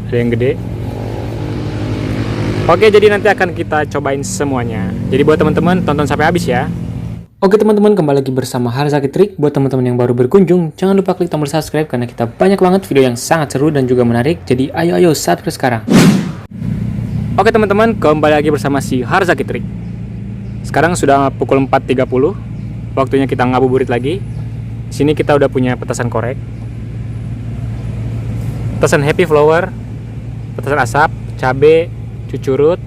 ada yang gede. Oke, jadi nanti akan kita cobain semuanya. Jadi buat teman-teman tonton sampai habis ya. Oke teman-teman, kembali lagi bersama Harzaki Trik. Buat teman-teman yang baru berkunjung, jangan lupa klik tombol subscribe karena kita banyak banget video yang sangat seru dan juga menarik. Jadi ayo subscribe sekarang. Oke teman-teman, kembali lagi bersama si Harzaki Trik. Sekarang sudah pukul 4.30. Waktunya kita ngabuburit lagi. Di sini kita udah punya petasan korek, petasan happy flower, petasan asap, cabe, cucurut,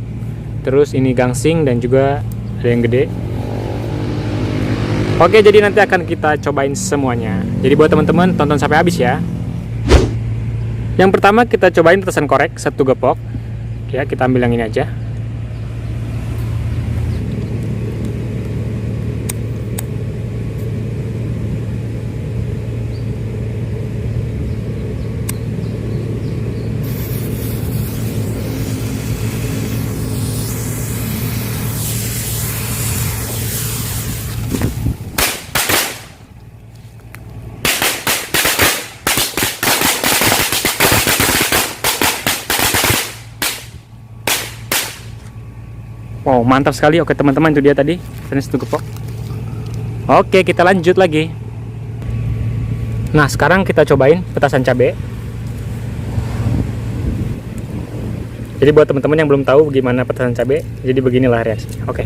terus ini gangsing dan juga ada yang gede. Oke, jadi nanti akan kita cobain semuanya. Jadi buat teman-teman tonton sampai habis ya. Yang pertama kita cobain petasan korek satu gepok. Ya, kita ambil yang ini aja. Wow, mantap sekali. Oke teman-teman, itu dia tadi petasan satu gepok. Oke, kita lanjut lagi. Nah, sekarang kita cobain petasan cabai. Jadi buat teman-teman yang belum tahu gimana petasan cabai, jadi beginilah reaksinya. Oke.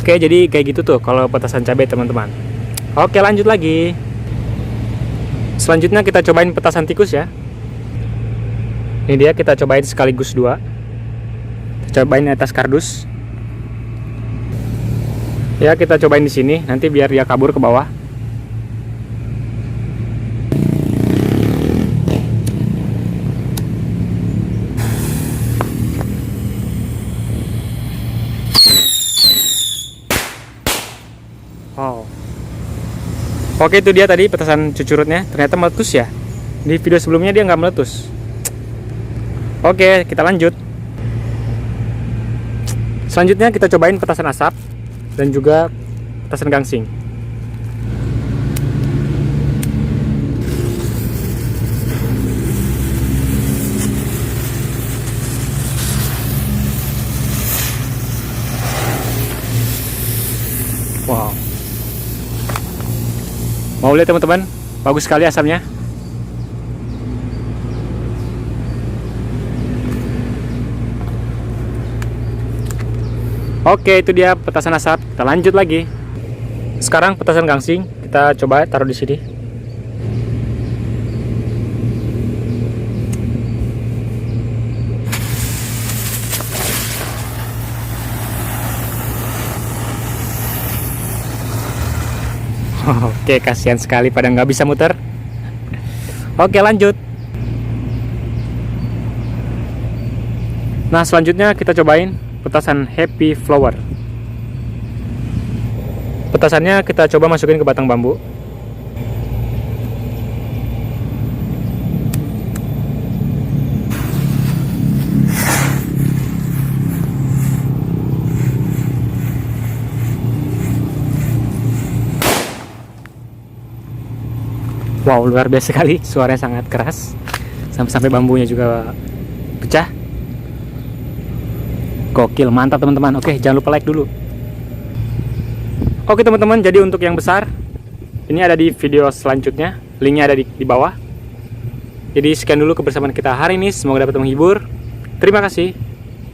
Oke, jadi kayak gitu tuh kalau petasan cabai teman-teman. Oke, lanjut lagi. Selanjutnya kita cobain petasan tikus ya. Ini dia, kita cobain sekaligus dua. Kita cobain di atas kardus. Ya, kita cobain di sini nanti biar dia kabur ke bawah. Wow. Oke, itu dia tadi petasan cucurutnya. Ternyata meletus ya. Di video sebelumnya dia nggak meletus. Oke, kita lanjut. Selanjutnya kita cobain petasan asap dan juga petasan gangsing. Wow. Mau lihat teman-teman? Bagus sekali asapnya. Oke, itu dia petasan asap. Kita lanjut lagi. Sekarang petasan gangsing kita coba taruh di sini. Oke, kasihan sekali pada nggak bisa muter. Oke, lanjut. Nah, selanjutnya kita cobain petasan happy flower. Petasannya kita coba masukin ke batang bambu. Wow, luar biasa sekali, suaranya sangat keras. Sampai bambunya juga pecah. Gokil, mantap teman-teman. Oke, jangan lupa like dulu. Oke teman-teman, jadi untuk yang besar ini ada di video selanjutnya. Linknya ada di bawah. Jadi sekian dulu kebersamaan kita hari ini. Semoga dapat menghibur. Terima kasih.